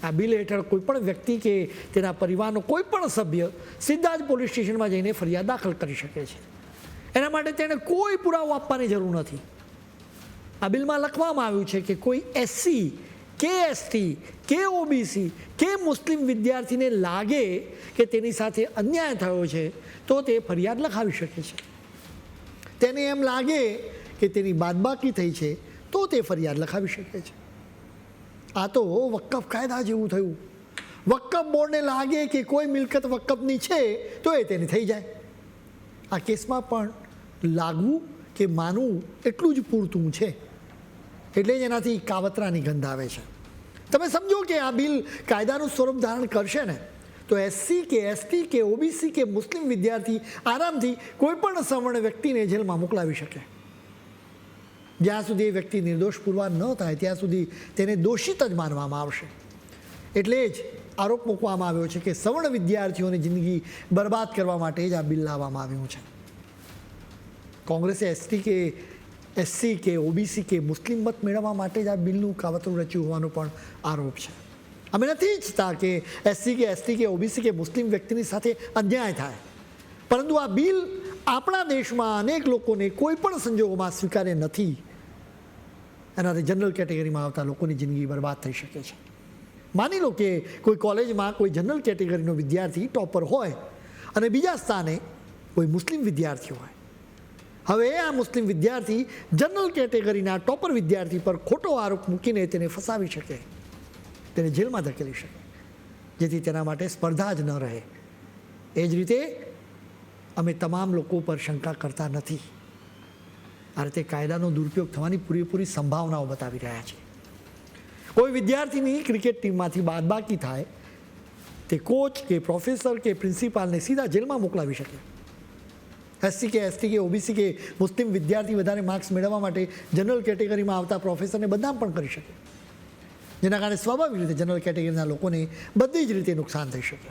આ બિલ હેઠળ કોઈપણ વ્યક્તિ કે તેના પરિવારનો કોઈપણ સભ્ય સીધા જ પોલીસ સ્ટેશનમાં જઈને ફરિયાદ દાખલ કરી શકે છે. એના માટે તેણે કોઈ પુરાવો આપવાની જરૂર નથી. આ બિલમાં લખવામાં આવ્યું છે કે કોઈ એસસી કે એસટી કે ઓબીસી કે મુસ્લિમ વિદ્યાર્થીને લાગે કે તેની સાથે અન્યાય થયો છે તો તે ફરિયાદ લખાવી શકે છે. તેને એમ લાગે કે તેની બાદબાકી થઈ છે તો તે ફરિયાદ લખાવી શકે છે. આ તો વકફ કાયદા જેવું થયું. વકફ બોર્ડને લાગે કે કોઈ મિલકત વકફની છે તો એ તેની થઈ જાય. આ કેસમાં પણ લાગવું કે માનવું એટલું જ પૂરતું છે. એટલે જ એનાથી કાવતરાની ગંધ આવે છે. તમે સમજો કે આ બિલ કાયદાનું સ્વરૂપ ધારણ કરશે ને તો એસસી કે એસટી કે ઓબીસી કે મુસ્લિમ વિદ્યાર્થી આરામથી કોઈ પણ સવર્ણ વ્યક્તિને જેલમાં મોકલાવી શકે. જ્યાં સુધી એ વ્યક્તિ નિર્દોષ પુરવાર ન થાય ત્યાં સુધી તેને દોષિત જ માનવામાં આવશે. એટલે જ આરોપ મૂકવામાં આવ્યો છે કે સવર્ણ વિદ્યાર્થીઓની જિંદગી બરબાદ કરવા માટે જ આ બિલ લાવવામાં આવ્યું છે. કોંગ્રેસે એસસી કે ઓબીસી કે મુસ્લિમ મત મેળવવા માટે જ આ બિલનું કાવતરું રચ્યું હોવાનો પણ આરોપ છે. અમે નથી ઈચ્છતા કે એસસી કે એસટી કે ઓબીસી કે મુસ્લિમ વ્યક્તિની સાથે અન્યાય થાય, પરંતુ આ બિલ આપણા દેશમાં અનેક લોકોને કોઈ પણ સંજોગોમાં સ્વીકાર્ય નથી. એનાથી જનરલ કેટેગરીમાં આવતા લોકોની જિંદગી બરબાદ થઈ શકે છે. માની લો કે કોઈ કોલેજમાં કોઈ જનરલ કેટેગરીનો વિદ્યાર્થી ટોપર હોય અને બીજા સ્થાને કોઈ મુસ્લિમ વિદ્યાર્થી હોય. હવે આ મુસ્લિમ વિદ્યાર્થી જનરલ કેટેગરીના ટોપર વિદ્યાર્થી પર ખોટો આરોપ મૂકીને તેને ફસાવી શકે, તેને જેલમાં ધકેલી શકે, જેથી તેના માટે સ્પર્ધા જ ન રહે. એ જ રીતે અમે તમામ લોકો પર શંકા કરતા નથી. આ રીતે કાયદાનો દુરુપયોગ થવાની પૂરેપૂરી સંભાવનાઓ બતાવી રહ્યા છે. કોઈ વિદ્યાર્થીની ક્રિકેટ ટીમમાંથી બાદબાકી થાય તે કોચ કે પ્રોફેસર કે પ્રિન્સિપાલને સીધા જેલમાં મોકલાવી શકે. એસસી કે એસટી કે ઓબીસી કે મુસ્લિમ વિદ્યાર્થી વધારે માર્ક્સ મેળવવા માટે જનરલ કેટેગરીમાં આવતા પ્રોફેસરને બદનામ પણ કરી શકે, જેના કારણે સ્વાભાવિક રીતે જનરલ કેટેગરીના લોકોને બધી જ રીતે નુકસાન થઈ શકે.